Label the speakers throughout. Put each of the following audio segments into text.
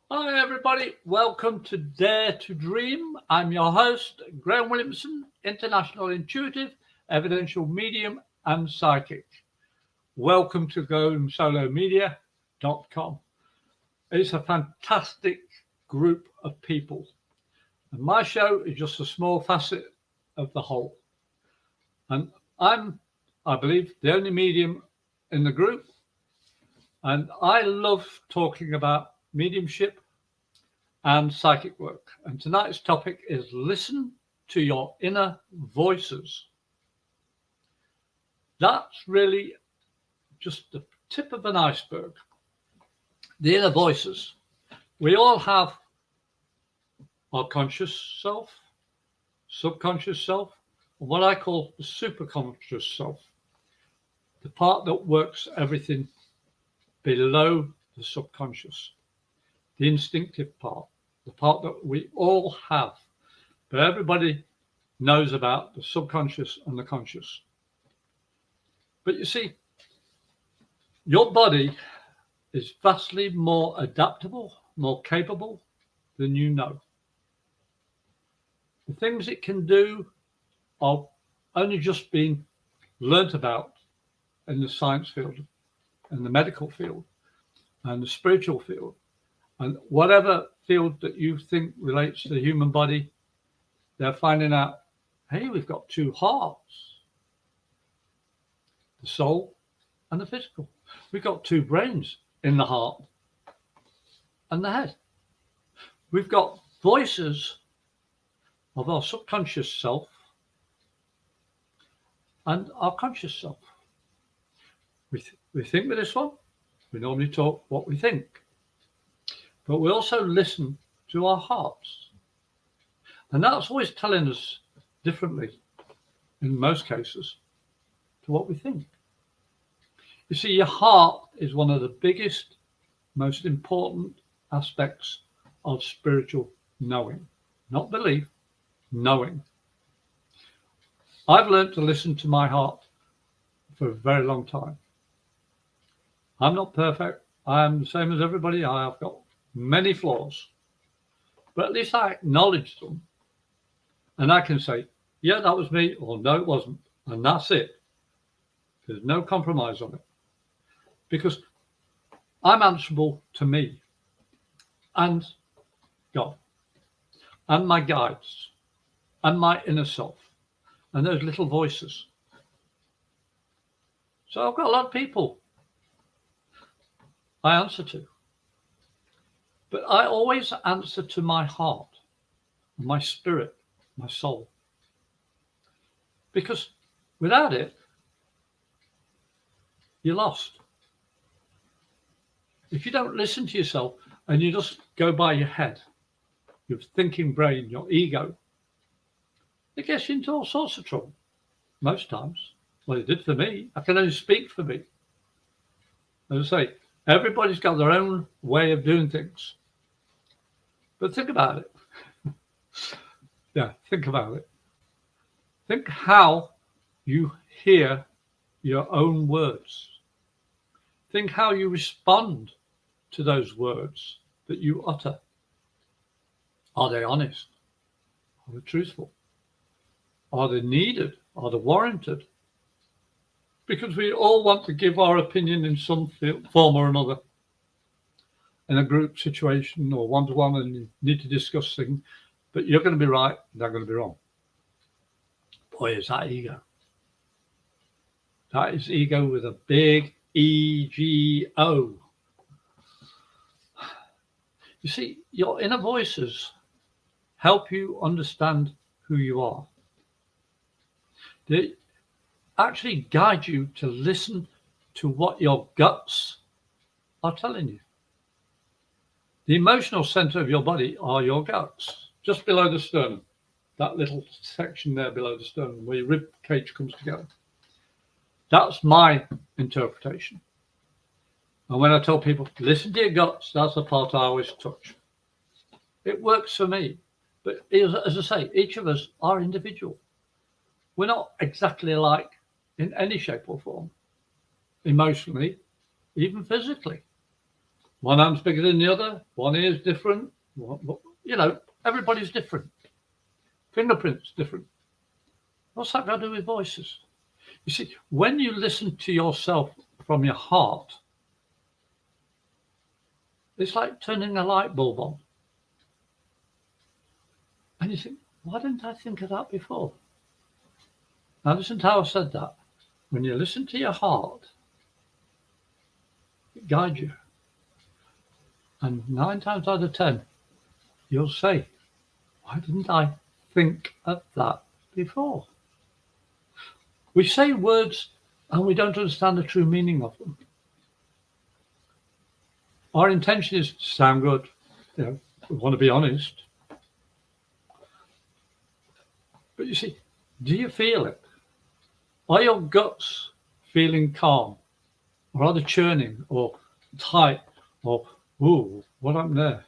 Speaker 1: Hi, everybody. Welcome to Dare to Dream. I'm your host, Graham Williamson, international intuitive, evidential medium, and psychic. Welcome to GoSoloMedia.com. It's a fantastic group of people, and my show is just a small facet of the whole. And I believe, the only medium in the group, and I love talking about mediumship and psychic work. And tonight's topic is listen to your inner voices. That's really just the tip of an iceberg. The inner voices. We all have our conscious self, subconscious self, and what I call the superconscious self, the part that works everything below the subconscious, the instinctive part, the part that we all have, but everybody knows about the subconscious and the conscious. But you see, your body is vastly more adaptable, more capable than you know. The things it can do are only just being learnt about in the science field, in the medical field, and the spiritual field. And whatever field that you think relates to the human body, they're finding out, hey, we've got two hearts, the soul and the physical. We've got two brains in the heart and the head. We've got voices of our subconscious self and our conscious self. We think with this one, we normally talk what we think. But we also listen to our hearts. And that's always telling us differently, in most cases, to what we think. You see, your heart is one of the biggest, most important aspects of spiritual knowing. Not belief, knowing. I've learned to listen to my heart for a very long time. I'm not perfect. I am the same as everybody. I have got many flaws, but at least I acknowledge them, and I can say, yeah, that was me, or no, it wasn't, and that's it. There's no compromise on it, because I'm answerable to me and God and my guides and my inner self and those little voices. So I've got a lot of people I answer to. But I always answer to my heart, my spirit, my soul. Because without it, you're lost. If you don't listen to yourself and you just go by your head, your thinking brain, your ego, it gets you into all sorts of trouble, most times. Well, it did for me. I can only speak for me. As I say, everybody's got their own way of doing things. But think about it. Yeah, think about it. Think how you hear your own words. Think how you respond to those words that you utter. Are they honest? Are they truthful? Are they needed? Are they warranted? Because we all want to give our opinion in some form or another. In a group situation or one-to-one, and you need to discuss things, but you're going to be right, they're going to be wrong. Boy, is that ego. That is ego with a big E-G-O. You see, your inner voices help you understand who you are. They actually guide you to listen to what your guts are telling you. The emotional center of your body are your guts, just below the sternum, that little section there below the sternum where your rib cage comes together. That's my interpretation. And when I tell people, listen to your guts, that's the part I always touch. It works for me. But as I say, each of us are individual. We're not exactly alike in any shape or form, emotionally, even physically. One arm's bigger than the other. One ear's different. Everybody's different. Fingerprints different. What's that got to do with voices? You see, when you listen to yourself from your heart, it's like turning a light bulb on. And you think, why didn't I think of that before? Now listen to how I said that. When you listen to your heart, it guides you. And 9 times out of 10, you'll say, why didn't I think of that before? We say words and we don't understand the true meaning of them. Our intention is to sound good. We want to be honest. But you see, do you feel it? Are your guts feeling calm? Or are they churning or tight or, ooh, what happened there?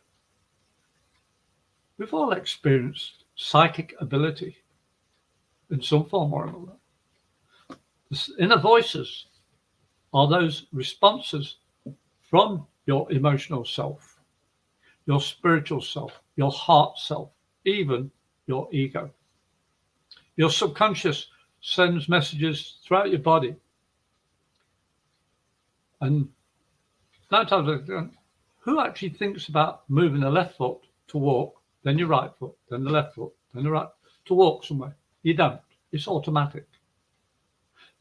Speaker 1: We've all experienced psychic ability in some form or another. The inner voices are those responses from your emotional self, your spiritual self, your heart self, even your ego. Your subconscious sends messages throughout your body. And 9 times out of 10, who actually thinks about moving the left foot to walk, then your right foot, then the left foot, then the right, to walk somewhere? You don't. It's automatic.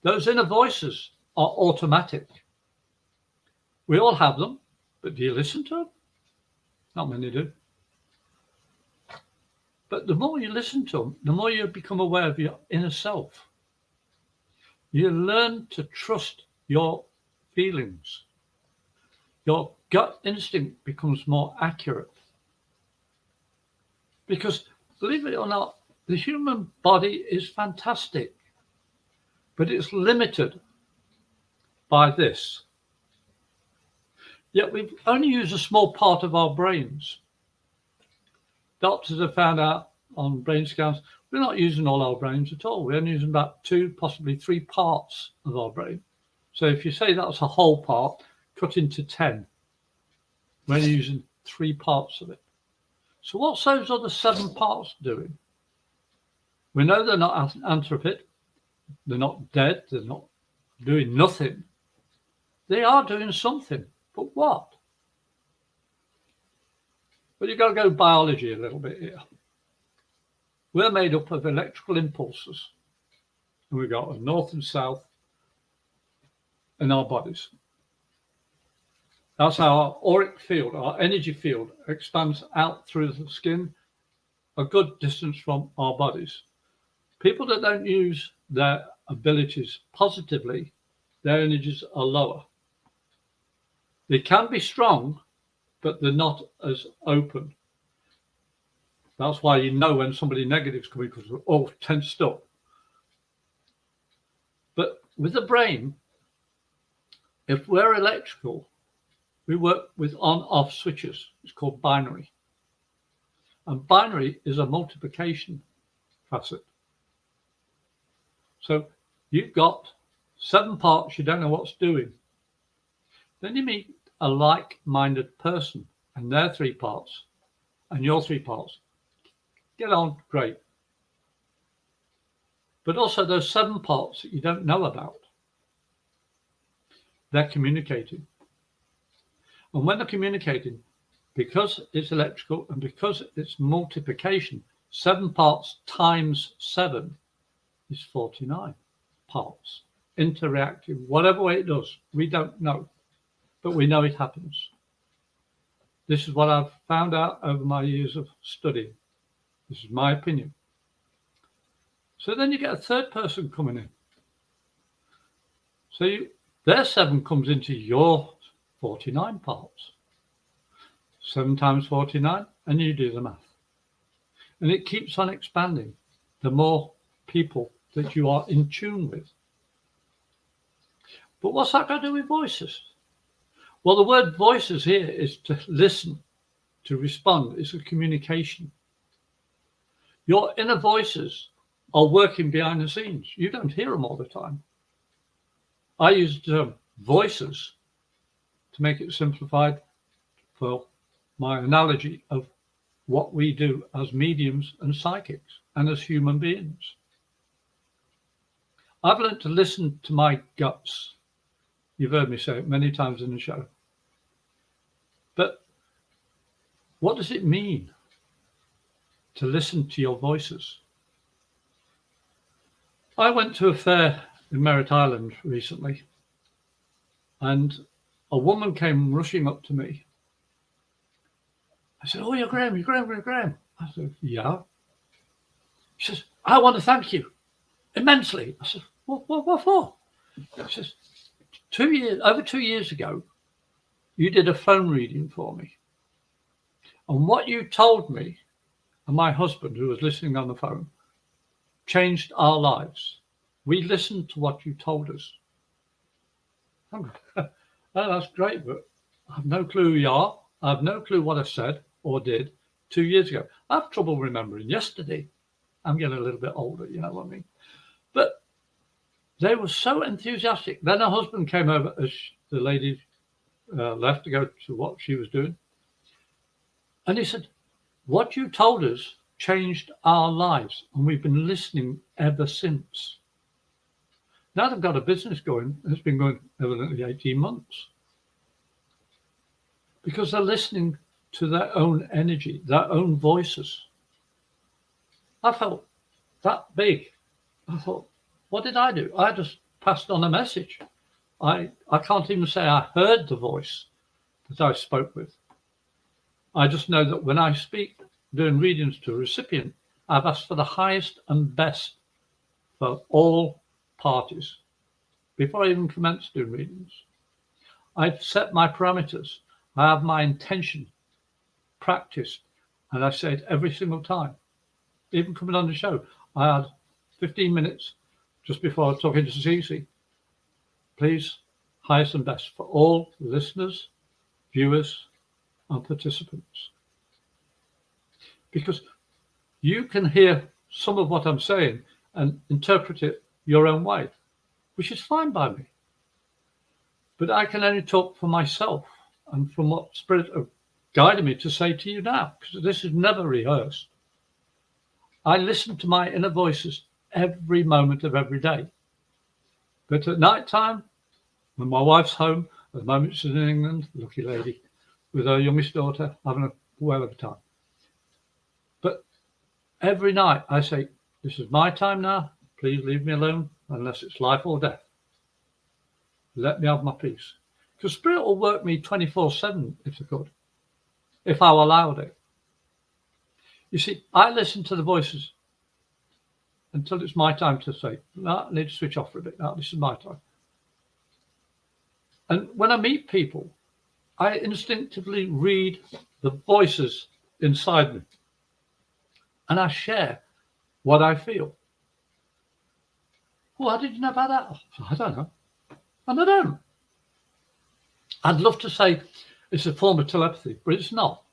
Speaker 1: Those inner voices are automatic. We all have them, but do you listen to them? Not many do. But the more you listen to them, the more you become aware of your inner self. You learn to trust your feelings. Your gut instinct becomes more accurate. Because, believe it or not, the human body is fantastic, but it's limited by this. Yet we've only used a small part of our brains. Doctors have found out on brain scans, we're not using all our brains at all. We're only using about 2, possibly 3 parts of our brain. So if you say that's a whole part, cut into 10. We're only using 3 parts of it. So what's those other 7 parts doing? We know they're not anthropic. They're not dead. They're not doing nothing. They are doing something. But what? Well, you've got to go biology a little bit here. We're made up of electrical impulses. And we've got a north and south in our bodies. That's how our auric field, our energy field, expands out through the skin a good distance from our bodies. People that don't use their abilities positively, their energies are lower. They can be strong, but they're not as open. That's why you know when somebody negative is coming, because we're all tensed up. But with the brain, if we're electrical, we work with on-off switches. It's called binary. And binary is a multiplication facet. So you've got 7 parts, you don't know what's doing. Then you meet a like-minded person and their 3 parts and your 3 parts. Get on, great. But also those 7 parts that you don't know about. They're communicating. And when they're communicating, because it's electrical and because it's multiplication, 7 parts times 7 is 49 parts. Interacting, whatever way it does, we don't know. But we know it happens. This is what I've found out over my years of studying. This is my opinion. So then you get a third person coming in. So their 7 comes into your 49 parts. 7 times 49, and you do the math. And it keeps on expanding the more people that you are in tune with. But what's that got to do with voices? Well, the word voices here is to listen, to respond. It's a communication. Your inner voices are working behind the scenes. You don't hear them all the time. I use the term voices to make it simplified for my analogy of what we do as mediums and psychics and as human beings. I've learned to listen to my guts. You've heard me say it many times in the show. But what does it mean to listen to your voices? I went to a fair in Merritt Island recently, and a woman came rushing up to me. I said, "Oh, you're Graham, you're Graham, you're Graham." I said, "Yeah." She says, "I want to thank you immensely." I said, what for? She says, over 2 years ago, you did a phone reading for me. And what you told me and my husband, who was listening on the phone, changed our lives. We listened to what you told us. Oh, that's great, but I have no clue who you are. I have no clue what I said or did 2 years ago. I have trouble remembering yesterday. I'm getting a little bit older, you know what I mean? But they were so enthusiastic. Then her husband came over as the lady left to go to what she was doing. And he said, "What you told us changed our lives, and we've been listening ever since." Now they've got a business going. It's been going evidently 18 months. Because they're listening to their own energy, their own voices. I felt that big. I thought, what did I do? I just passed on a message. I can't even say I heard the voice that I spoke with. I just know that when I speak, doing readings to a recipient, I've asked for the highest and best for all parties before I even commence doing readings. I've set my parameters. I have my intention practiced, and I say it every single time. Even coming on the show, I had 15 minutes just before I was talking to Cece. Please, highest and best for all listeners, viewers, and participants. Because you can hear some of what I'm saying and interpret it your own way, which is fine by me. But I can only talk for myself and from what Spirit have guided me to say to you now, because this is never rehearsed. I listen to my inner voices every moment of every day. But at night time, when my wife's home, at the moment she's in England, lucky lady, with her youngest daughter, having a well of a time. But every night I say, this is my time now. Please leave me alone unless it's life or death. Let me have my peace. Because Spirit will work me 24/7 if it could, if I allowed it. You see, I listen to the voices until it's my time to say, no, I need to switch off for a bit now. This is my time. And when I meet people, I instinctively read the voices inside me. And I share what I feel. Well, how did you know about that? I don't know. And I don't. I'd love to say it's a form of telepathy, but it's not.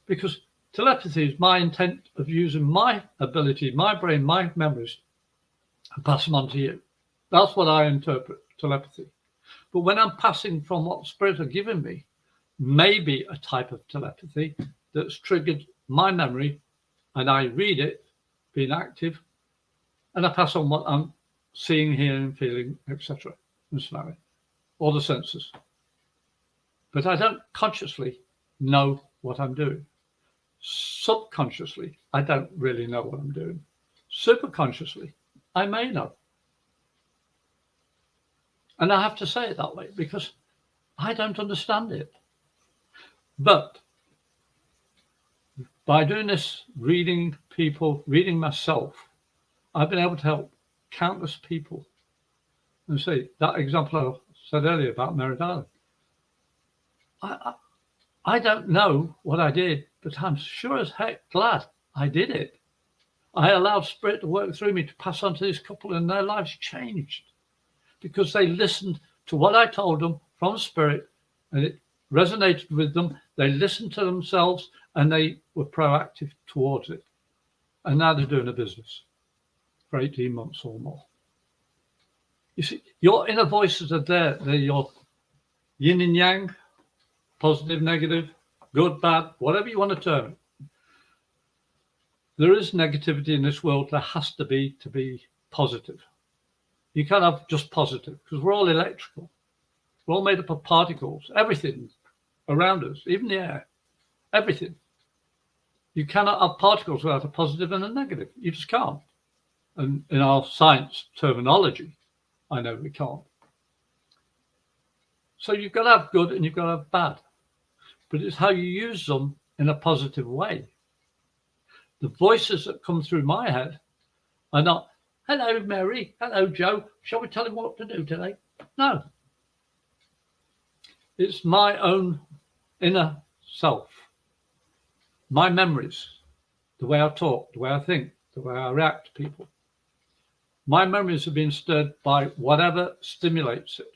Speaker 1: Because telepathy is my intent of using my ability, my brain, my memories, and pass them on to you. That's what I interpret telepathy. But when I'm passing from what Spirit have given me, maybe a type of telepathy that's triggered my memory, and I read it, being active, and I pass on what I'm seeing, hearing, feeling, etc. and smelling, all the senses. But I don't consciously know what I'm doing. Subconsciously, I don't really know what I'm doing. Superconsciously, I may know. And I have to say it that way because I don't understand it. But by doing this, reading people, reading myself, I've been able to help countless people. And see, that example I said earlier about Merritt Island. I don't know what I did, but I'm sure as heck glad I did it. I allowed Spirit to work through me to pass on to this couple, and their lives changed because they listened to what I told them from Spirit, and it resonated with them. They listened to themselves, and they were proactive towards it. And now they're doing a business for 18 months or more. You see, your inner voices are there. They're your yin and yang positive, negative, good, bad, whatever you want to term it. There is negativity in this world. There has to be positive. You can't have just positive because we're all electrical. We're all made up of particles, everything around us, even the air, everything. You cannot have particles without a positive and a negative. You just can't. And in our science terminology, I know we can't. So you've got to have good and you've got to have bad. But it's how you use them in a positive way. The voices that come through my head are not, hello, Mary, hello, Joe, shall we tell him what to do today? No. It's my own inner self, my memories, the way I talk, the way I think, the way I react to people. My memories have been stirred by whatever stimulates it.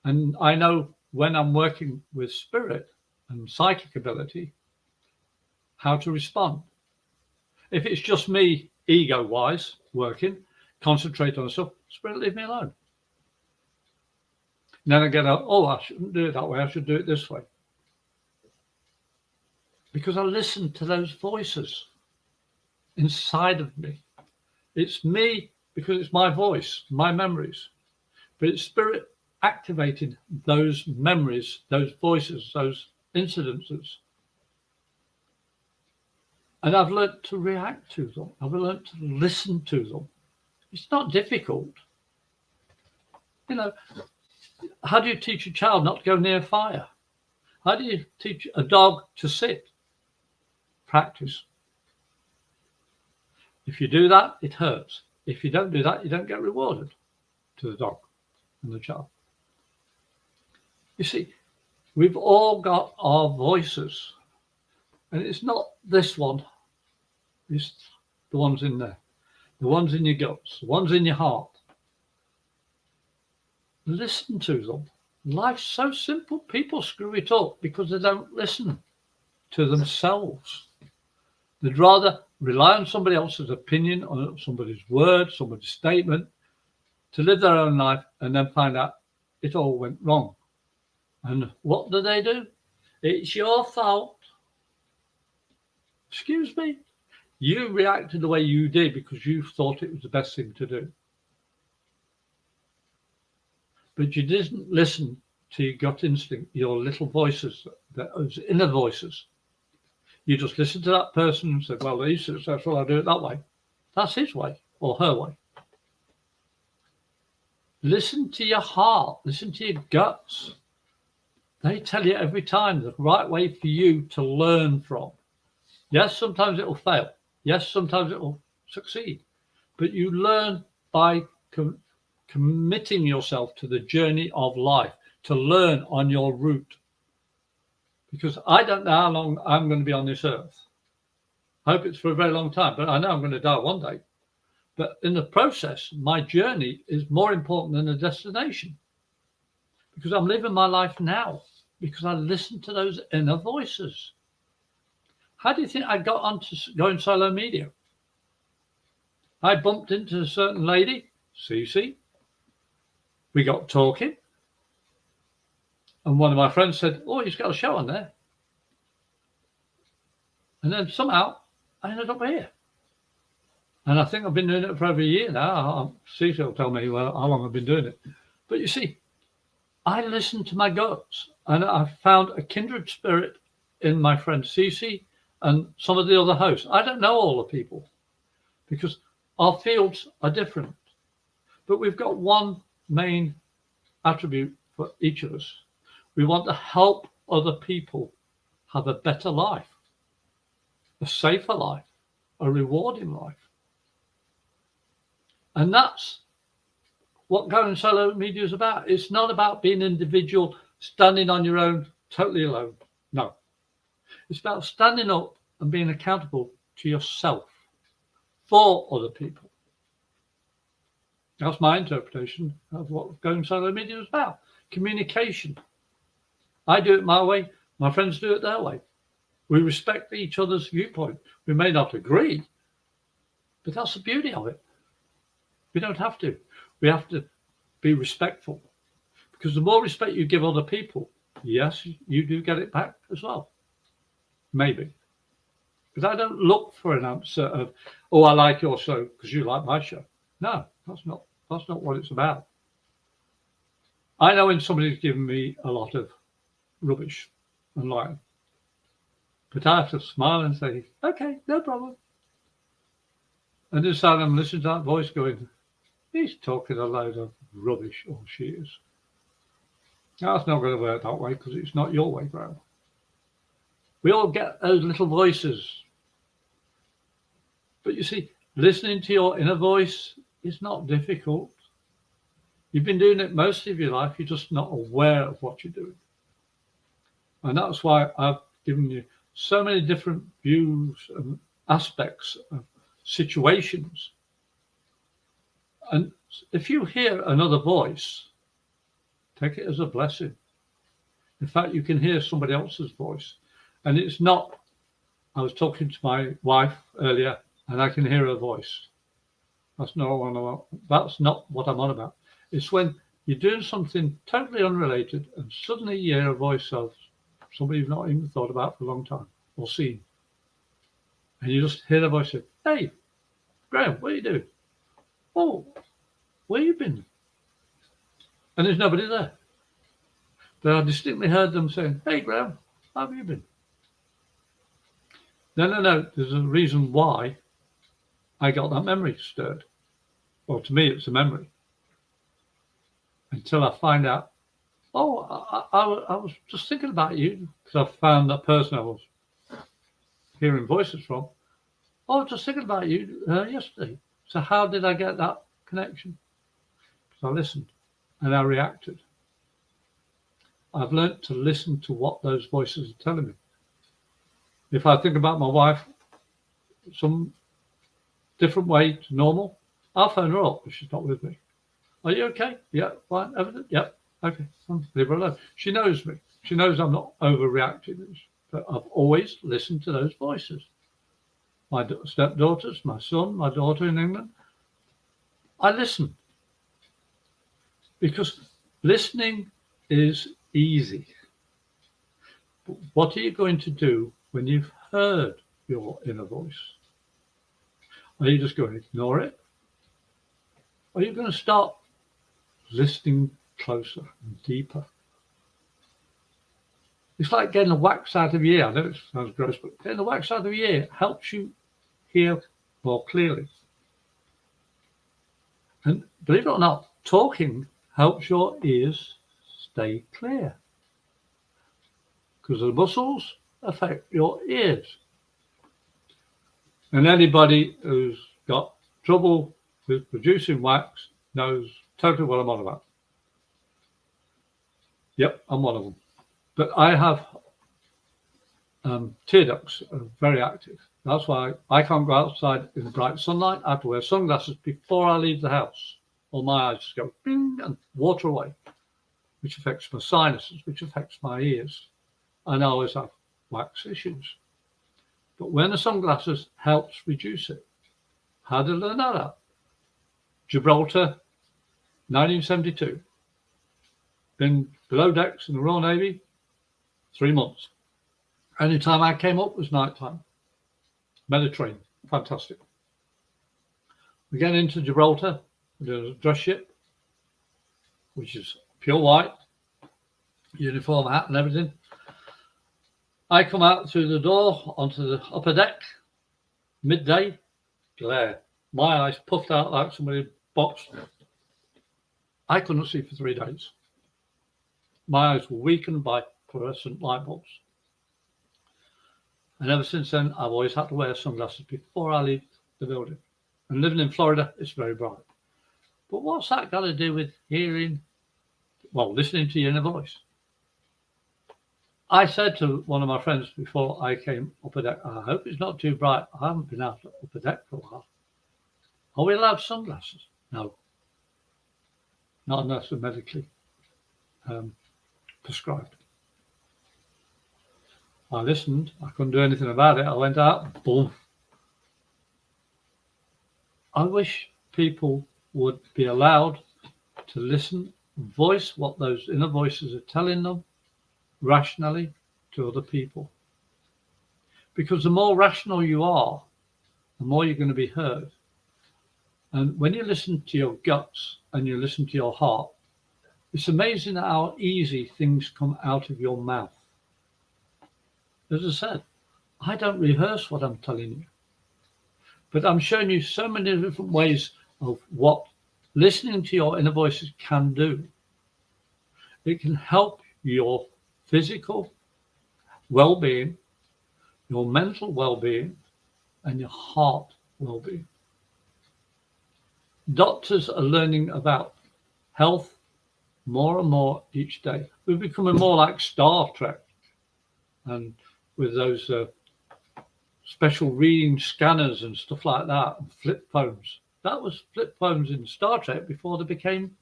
Speaker 1: And I know when I'm working with spirit and psychic ability, how to respond. If it's just me, ego-wise, working, concentrate on stuff, spirit, leave me alone. And then I get out, oh, I shouldn't do it that way, I should do it this way. Because I listen to those voices inside of me. It's me because it's my voice, my memories. But it's spirit activating those memories, those voices, those incidences. And I've learned to react to them. I've learned to listen to them. It's not difficult. You know, how do you teach a child not to go near fire? How do you teach a dog to sit? Practice. If you do that, it hurts. If you don't do that, you don't get rewarded to the dog and the child. You see, we've all got our voices. And it's not this one. It's the ones in there. The ones in your guts. The ones in your heart. Listen to them. Life's so simple. People screw it up because they don't listen to themselves. They'd rather rely on somebody else's opinion, on somebody's word, somebody's statement, to live their own life and then find out it all went wrong. And what do? It's your fault. Excuse me? You reacted the way you did because you thought it was the best thing to do. But you didn't listen to your gut instinct, your little voices, those inner voices. You just listened to that person and said, well, he's successful, I'll do it that way. That's his way or her way. Listen to your heart. Listen to your guts. They tell you every time the right way for you to learn from. Yes, sometimes it will fail. Yes, sometimes it will succeed. But you learn by committing yourself to the journey of life, to learn on your route. Because I don't know how long I'm going to be on this earth. I hope it's for a very long time, but I know I'm going to die one day. But in the process, my journey is more important than the destination. Because I'm living my life now. Because I listen to those inner voices. How do you think I got onto going solo media? I bumped into a certain lady, Cece. We got talking. And one of my friends said, oh, he's got a show on there. And then somehow I ended up here. And I think I've been doing it for over a year now. Cece will tell me how long I've been doing it. But you see, I listened to my guts and I found a kindred spirit in my friend Cece and some of the other hosts. I don't know all the people because our fields are different. But we've got one main attribute for each of us. We want to help other people have a better life, a safer life, a rewarding life. And that's what going solo media is about. It's not about being individual, standing on your own, totally alone. No. It's about standing up and being accountable to yourself for other people. That's my interpretation of what going solo media is about. Communication. I do it my way. My friends do it their way. We respect each other's viewpoint. We may not agree, but that's the beauty of it. We don't have to. We have to be respectful. Because the more respect you give other people, yes, you do get it back as well. Maybe. Because I don't look for an answer of, oh, I like your show because you like my show. No, that's not what it's about. I know when somebody's given me a lot of rubbish and lying, but I have to smile and say, okay, no problem. And inside I'm listening to that voice going, he's talking a load of rubbish, or she is. That's not going to work that way because it's not your way, Graham. We all get those little voices. But you see, listening to your inner voice is not difficult. You've been doing it most of your life. You're just not aware of what you're doing. And that's why I've given you so many different views and aspects of situations. And if you hear another voice, take it as a blessing. In fact, you can hear somebody else's voice. And it's not, I was talking to my wife earlier and I can hear her voice. That's not what I'm on about. It's when you're doing something totally unrelated and suddenly you hear a voice of somebody you've not even thought about for a long time or seen. And you just hear the voice say, hey, Graham, what are you doing? Oh, where you been? And there's nobody there. But I distinctly heard them saying, hey, Graham, how have you been? No, there's a reason why I got that memory stirred. Well, to me, it's a memory. Until I find out, oh, I was just thinking about you because I found that person I was hearing voices from. Oh, I was just thinking about you yesterday. So how did I get that connection? Because I listened and I reacted. I've learned to listen to what those voices are telling me. If I think about my wife some different way to normal, I'll phone her up if she's not with me. Are you okay? Yeah, fine, everything? Yeah, okay, leave her alone. She knows me. She knows I'm not overreacting, but I've always listened to those voices. My stepdaughters, my son, my daughter in England, I listen. Because listening is easy. But what are you going to do when you've heard your inner voice? Are you just going to ignore it? Or are you going to start listening closer and deeper? It's like getting the wax out of your ear. I know it sounds gross, but getting the wax out of your ear helps you hear more clearly. And believe it or not, talking helps your ears stay clear. Because the muscles affect your ears. And anybody who's got trouble with producing wax knows totally what I'm on about. Yep, I'm one of them. But I have tear ducts are very active. That's why I can't go outside in the bright sunlight. I have to wear sunglasses before I leave the house. Or my eyes just go bing and water away, which affects my sinuses, which affects my ears. And I always have wax issues. But wearing the sunglasses helps reduce it. How did I learn that out? Gibraltar, 1972. Been below decks in the Royal Navy, 3 months. Only time I came up was nighttime. Mediterranean, fantastic. We get into Gibraltar, there's a dress ship, which is pure white, uniform hat and everything. I come out through the door onto the upper deck, midday, glare. My eyes puffed out like somebody boxed. I couldn't see for 3 days. My eyes were weakened by fluorescent light bulbs. And ever since then, I've always had to wear sunglasses before I leave the building. And living in Florida, it's very bright. But what's that got to do with hearing, well, listening to your inner voice? I said to one of my friends before I came up a deck, I hope it's not too bright. I haven't been out up a deck for a while. Are we allowed sunglasses? No. Not unless they're medically prescribed. I listened. I couldn't do anything about it. I went out. Boom. I wish people would be allowed to listen, voice what those inner voices are telling them, rationally to other people. Because the more rational you are, the more you're going to be heard. And when you listen to your guts and you listen to your heart, it's amazing how easy things come out of your mouth. As I said, I don't rehearse what I'm telling you, but I'm showing you so many different ways of what listening to your inner voices can do. It can help your physical well-being, your mental well-being, and your heart well-being. Doctors are learning about health more and more each day. We're becoming more like Star Trek, and with those special reading scanners and stuff like that, and flip phones. That was flip phones in Star Trek before they became,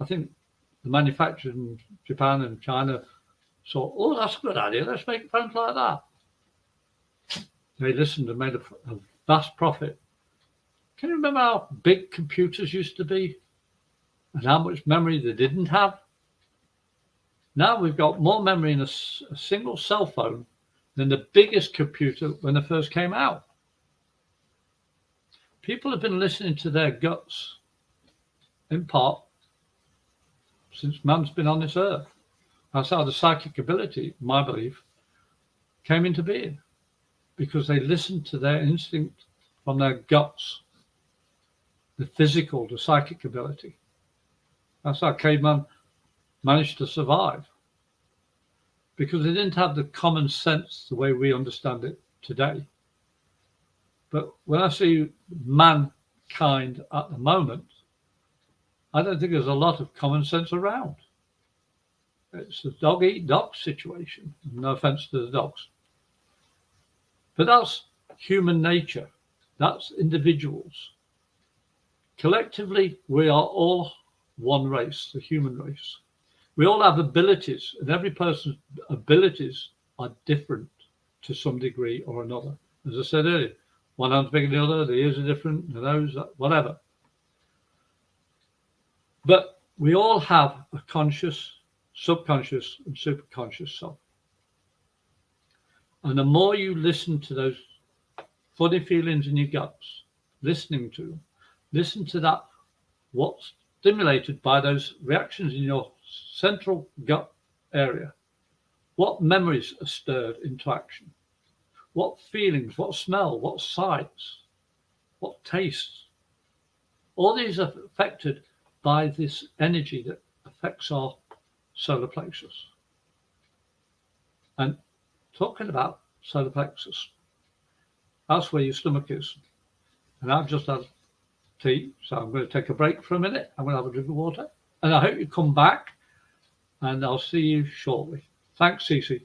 Speaker 1: I think, the manufacturers in Japan and China saw, oh, that's a good idea, let's make phones like that. They listened and made a vast profit. Can you remember how big computers used to be and how much memory they didn't have? Now we've got more memory in a single cell phone than the biggest computer when it first came out. People have been listening to their guts, in part, since man's been on this earth. That's how the psychic ability, my belief, came into being, because they listened to their instinct from their guts, the physical, the psychic ability. That's how caveman managed to survive, because they didn't have the common sense the way we understand it today. But when I see mankind at the moment, I don't think there's a lot of common sense around. It's a dog-eat-dog situation. No offense to the dogs. But that's human nature. That's individuals. Collectively, we are all one race, the human race. We all have abilities, and every person's abilities are different to some degree or another. As I said earlier, one hand's bigger than the other, the ears are different, the nose, whatever. But we all have a conscious, subconscious, and superconscious self. And the more you listen to those funny feelings in your guts, listening to that, what's stimulated by those reactions in your central gut area, what memories are stirred into action, what feelings, what smell, what sights, what tastes. All these are affected by this energy that affects our solar plexus. And talking about solar plexus, that's where your stomach is. And I've just had tea, so I'm going to take a break for a minute. I'm going to have a drink of water. And I hope you come back, and I'll see you shortly. Thanks, Cece.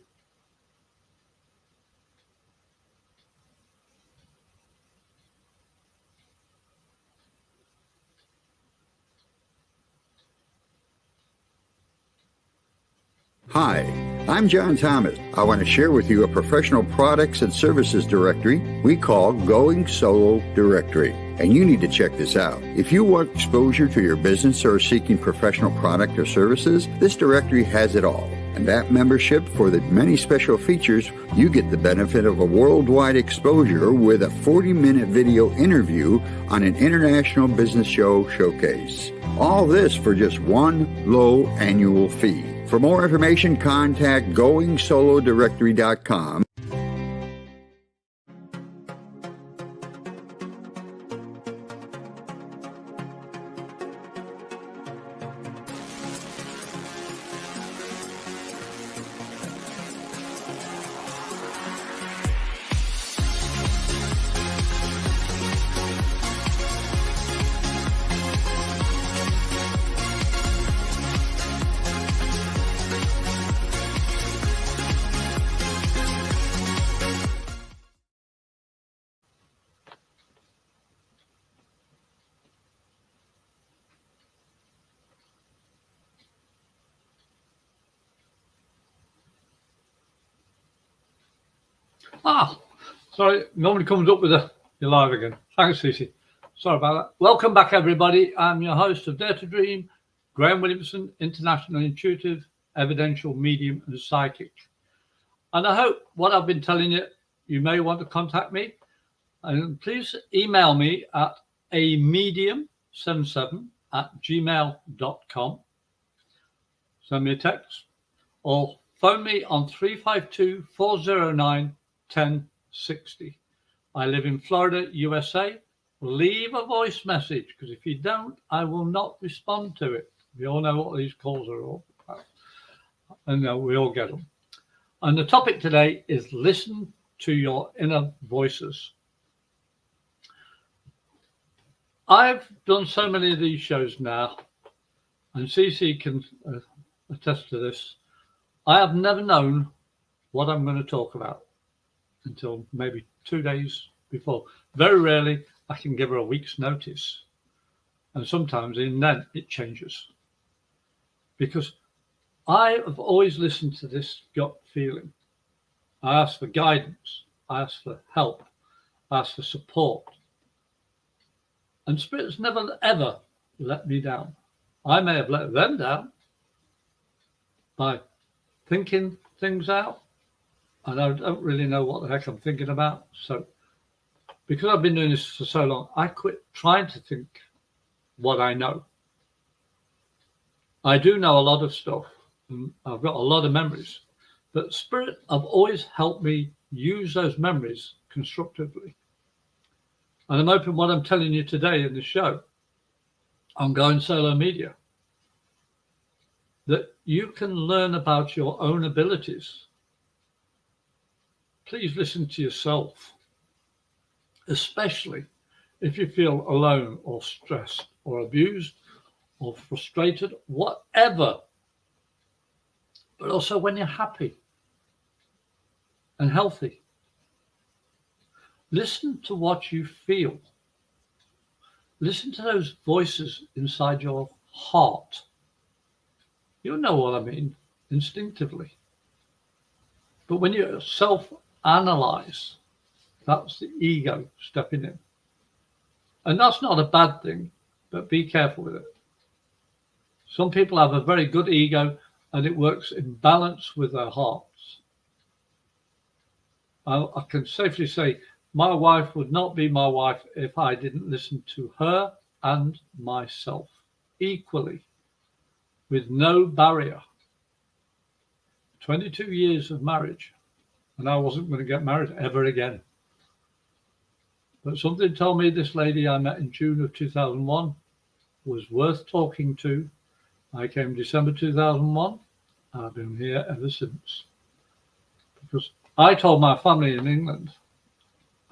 Speaker 2: Hi, I'm John Thomas. I want to share with you a professional products and services directory we call Going Solo Directory. And you need to check this out. If you want exposure to your business or are seeking professional product or services, this directory has it all. And that membership, for the many special features, you get the benefit of a worldwide exposure with a 40-minute video interview on an international business show showcase. All this for just one low annual fee. For more information, contact GoingSoloDirectory.com.
Speaker 1: Sorry, normally comes up with you're live again. Thanks, Cece. Sorry about that. Welcome back, everybody. I'm your host of Dare to Dream, Graham Williamson, International Intuitive evidential medium and psychic. And I hope what I've been telling you, you may want to contact me. And please email me at amedium77@gmail.com. Send me a text or phone me on 352-409-1060. I live in Florida, USA. Leave a voice message, because if you don't, I will not respond to it. We all know what these calls are all about. And we all get them. And the topic today is listen to your inner voices. I've done so many of these shows now, and CC can attest to this. I have never known what I'm going to talk about until maybe 2 days before. Very rarely I can give her a week's notice. And sometimes even then it changes. Because I have always listened to this gut feeling. I ask for guidance. I ask for help. I ask for support. And spirits never, ever let me down. I may have let them down by thinking things out, and I don't really know what the heck I'm thinking about. So because I've been doing this for so long, I quit trying to think what I know. I do know a lot of stuff, and I've got a lot of memories, but spirit have always helped me use those memories constructively. And I'm hoping what I'm telling you today in the show on Going Solo Media, that you can learn about your own abilities. Please listen to yourself, especially if you feel alone or stressed or abused or frustrated, whatever. But also when you're happy and healthy. Listen to what you feel. Listen to those voices inside your heart. You know what I mean, instinctively. But when you self-analyze, that's the ego stepping in. And that's not a bad thing, but be careful with it. Some people have a very good ego and it works in balance with their hearts. I can safely say my wife would not be my wife if I didn't listen to her and myself equally, with no barrier. 22 years of marriage, and I wasn't going to get married ever again. But something told me this lady I met in June of 2001 was worth talking to. I came December 2001. I've been here ever since. Because I told my family in England,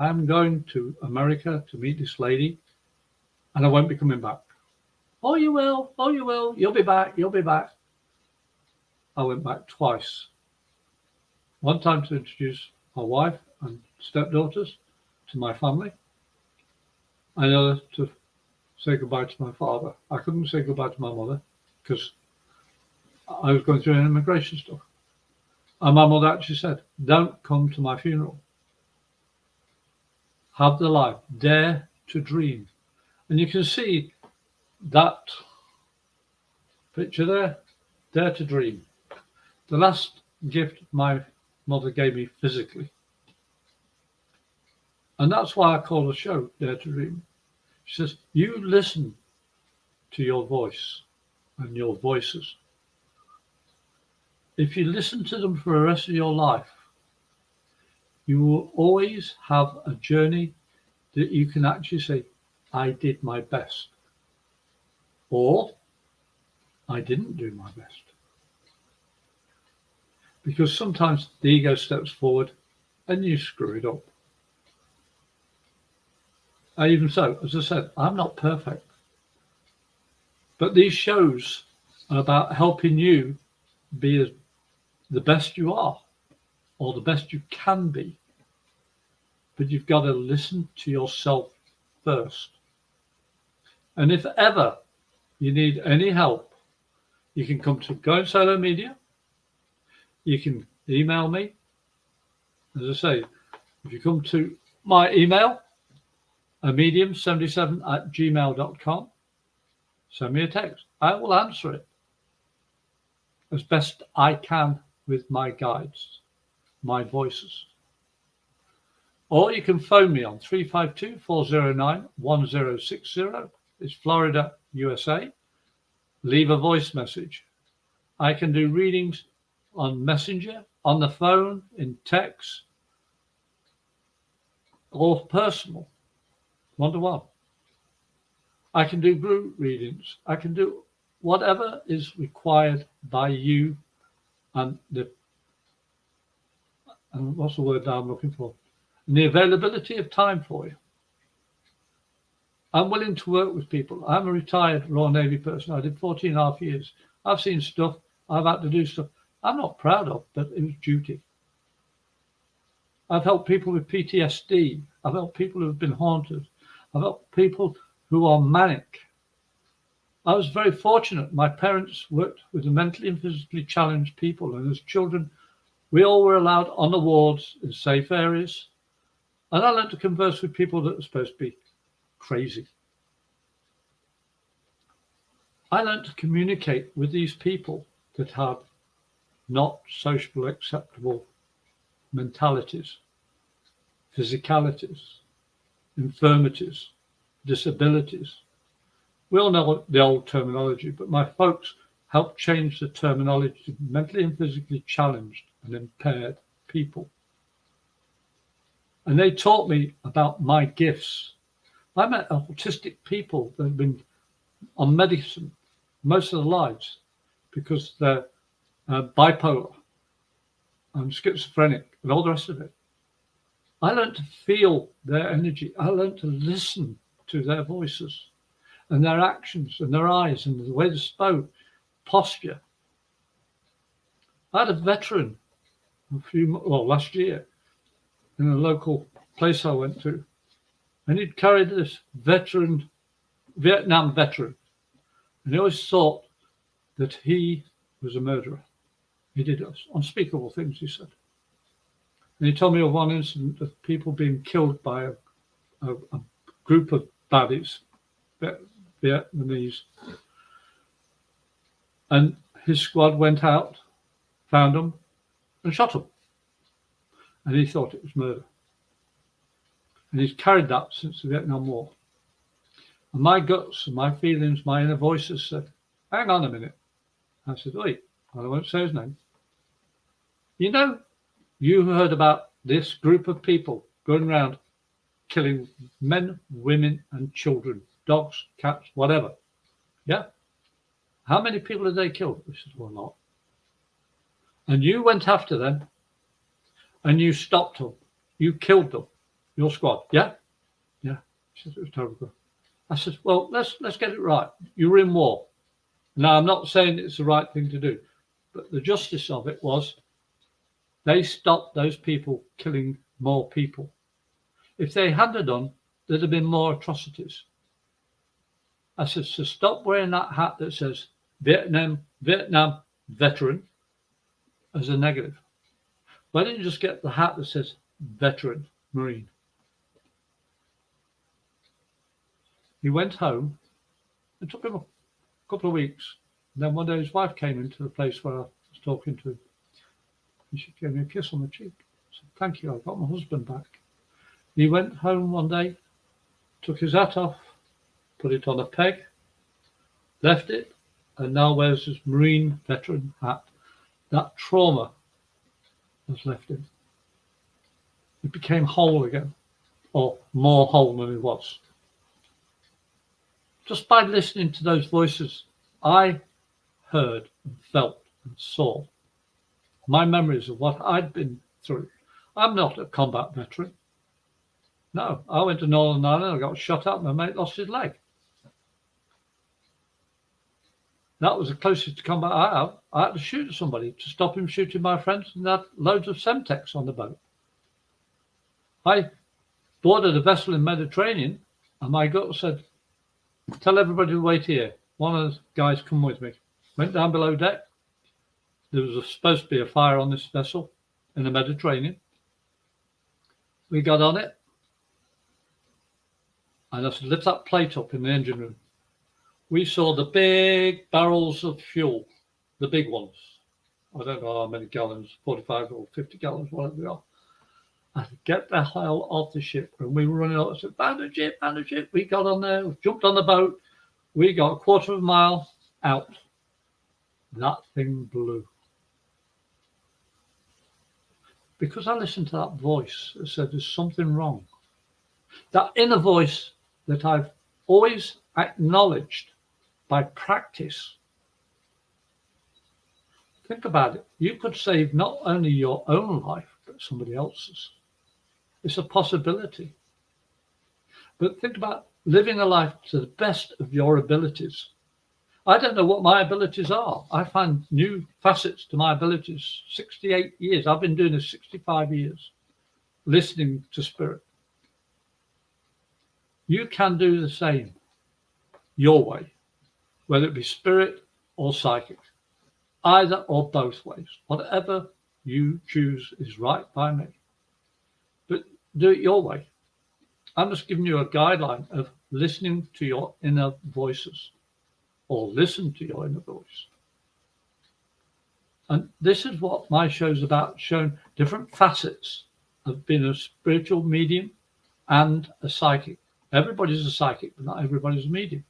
Speaker 1: I'm going to America to meet this lady, and I won't be coming back. Oh, you will. Oh, you will. You'll be back. You'll be back. I went back twice. One time to introduce my wife and stepdaughters to my family. Another to say goodbye to my father. I couldn't say goodbye to my mother because I was going through an immigration stuff. And my mother actually said, don't come to my funeral. Have the life. Dare to dream. And you can see that picture there. Dare to dream. The last gift my mother gave me physically. And that's why I call the show Dare to Dream. She says, you listen to your voice and your voices. If you listen to them for the rest of your life, you will always have a journey that you can actually say, I did my best. Or, I didn't do my best. Because sometimes the ego steps forward and you screw it up. Even so, as I said, I'm not perfect. But these shows are about helping you be the best you are, or the best you can be. But you've got to listen to yourself first. And if ever you need any help, you can come to Going Solo Media. You can email me. As I say, if you come to my email, amedium77@gmail.com, send me a text. I will answer it. as best I can with my guides, my voices. Or you can phone me on 352-409-1060. It's Florida, USA. Leave a voice message. I can do readings on Messenger, on the phone, in text, or personal, one-to-one. I can do group readings. I can do whatever is required by you and what's the word I'm looking for? And the availability of time for you. I'm willing to work with people. I'm a retired Royal Navy person. I did 14 and a half years. I've seen stuff. I've had to do stuff I'm not proud of, but it was duty. I've helped people with PTSD. I've helped people who have been haunted. I've helped people who are manic. I was very fortunate. My parents worked with the mentally and physically challenged people, and as children, we all were allowed on the wards in safe areas. And I learned to converse with people that were supposed to be crazy. I learned to communicate with these people that had not socially acceptable mentalities, physicalities, infirmities, disabilities. We all know the old terminology, but my folks helped change the terminology to mentally and physically challenged and impaired people. And they taught me about my gifts. I met autistic people that have been on medicine most of their lives because they're bipolar and schizophrenic and all the rest of it. I learned to feel their energy. I learned to listen to their voices and their actions and their eyes and the way they spoke, posture. I had a veteran last year in a local place I went to, and he'd carried this Vietnam veteran, and he always thought that he was a murderer. He did unspeakable things, he said. And he told me of one incident of people being killed by a group of baddies, Vietnamese. And his squad went out, found them, and shot them. And he thought it was murder. And he's carried that since the Vietnam War. And my guts and my feelings, my inner voices said, hang on a minute. I said, wait, I won't say his name. You know, you heard about this group of people going around killing men, women, and children, dogs, cats, whatever. Yeah? How many people have they killed? He said, well, not. And you went after them and you stopped them. You killed them, your squad. Yeah? Yeah. He said, it was terrible. I said, well, let's get it right. You were in war. Now, I'm not saying it's the right thing to do, but the justice of it was they stopped those people killing more people. If they hadn't done, there'd have been more atrocities. I said, so stop wearing that hat that says Vietnam veteran as a negative. Why didn't you just get the hat that says veteran Marine? He went home. It took him a couple of weeks. And then one day his wife came into the place where I was talking to him. And she gave me a kiss on the cheek. I said, thank you, I got my husband back. He went home one day, took his hat off, put it on a peg, left it, and now wears his Marine veteran hat. That trauma has left him. He became whole again, or more whole than he was. Just by listening to those voices, I heard and felt and saw my memories of what I'd been through. I'm not a combat veteran. No, I went to Northern Ireland, I got shot up, my mate lost his leg. That was the closest to combat I have. I had to shoot somebody to stop him shooting my friends, and had loads of Semtex on the boat. I boarded a vessel in Mediterranean, and my gut said, tell everybody to wait here. One of the guys come with me. Went down below deck. There was supposed to be a fire on this vessel in the Mediterranean. We got on it. And I said, lift that plate up in the engine room. We saw the big barrels of fuel, the big ones, I don't know how many gallons, 45 or 50 gallons, whatever they are. I said, get the hell off the ship. And we were running out. I said, found the ship, found the ship. We got on there, jumped on the boat. We got a quarter of a mile out. That thing blew. Because I listened to that voice that said there's something wrong. That inner voice that I've always acknowledged by practice. Think about it. You could save not only your own life, but somebody else's. It's a possibility. But think about living a life to the best of your abilities. I don't know what my abilities are. I find new facets to my abilities. 68 years. I've been doing this 65 years, listening to spirit. You can do the same your way, whether it be spirit or psychic, either or both ways. Whatever you choose is right by me. But do it your way. I'm just giving you a guideline of listening to your inner voices, or listen to your inner voice. And this is what my show's about, showing different facets of being a spiritual medium and a psychic. Everybody's a psychic, but not everybody's a medium.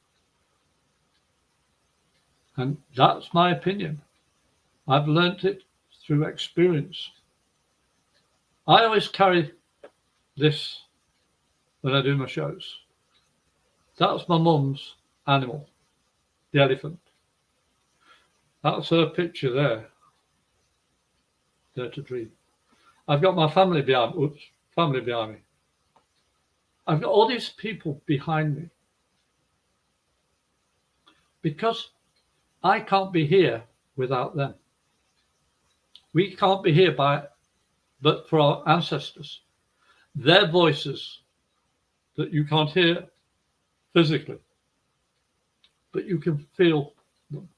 Speaker 1: And that's my opinion. I've learnt it through experience. I always carry this when I do my shows. That's my mum's animal, the elephant. That's her picture there. Dare to Dream. I've got my family behind me. I've got all these people behind me. Because I can't be here without them. We can't be here but for our ancestors. Their voices that you can't hear physically, but you can feel them.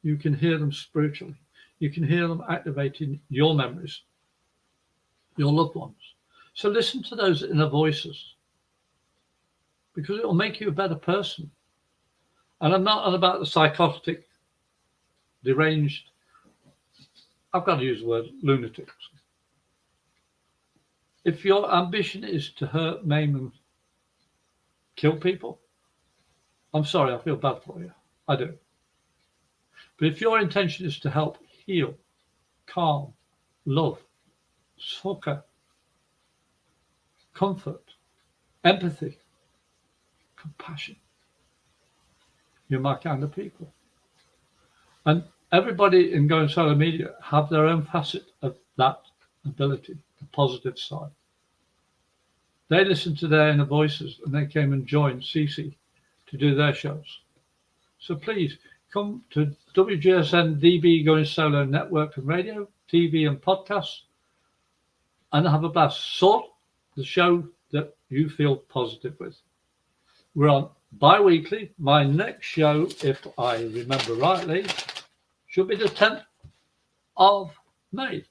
Speaker 1: You can hear them spiritually. You can hear them activating your memories, your loved ones. So listen to those inner voices, because it will make you a better person. And I'm not on about the psychotic, deranged, I've got to use the word lunatics. If your ambition is to hurt, maim, and kill people, I'm sorry, I feel bad for you. I do. But if your intention is to help, heal, calm, love, succor, comfort, empathy, compassion, you're my kind of people. And everybody in Going Solo Media have their own facet of that ability, the positive side. They listened to their inner voices and they came and joined Cece to do their shows. So please come to WGSN-DB Going Solo Network and Radio, TV and podcasts, and have a blast. Sort the show that you feel positive with. We're on bi-weekly. My next show, if I remember rightly, should be the 10th of May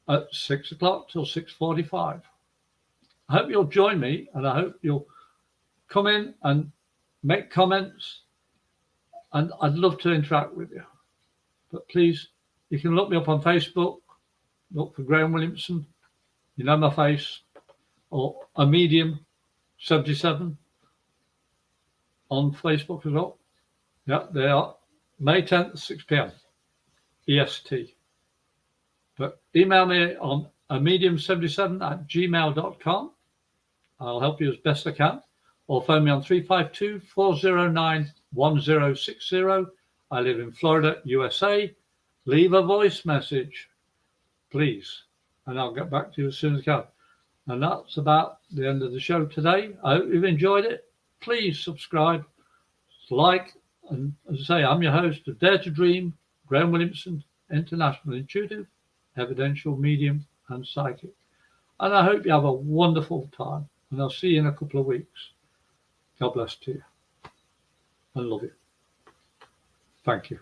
Speaker 1: at 6 o'clock till 6:45. I hope you'll join me, and I hope you'll come in and make comments, and I'd love to interact with you. But please, you can look me up on Facebook, look for Graham Williamson, you know my face, or a medium 77 on Facebook as well. Yeah, they are. May 10th, 6 p.m. EST. But email me on amedium77@gmail.com. I'll help you as best I can. Or phone me on 352-409-1060. I live in Florida, USA. Leave a voice message, please, and I'll get back to you as soon as I can. And that's about the end of the show today. I hope you've enjoyed it. Please subscribe, like, and as I say, I'm your host of Dare to Dream, Graham Williamson, International Intuitive, Evidential Medium, and Psychic. And I hope you have a wonderful time. And I'll see you in a couple of weeks. God bless to you. And love you. Thank you.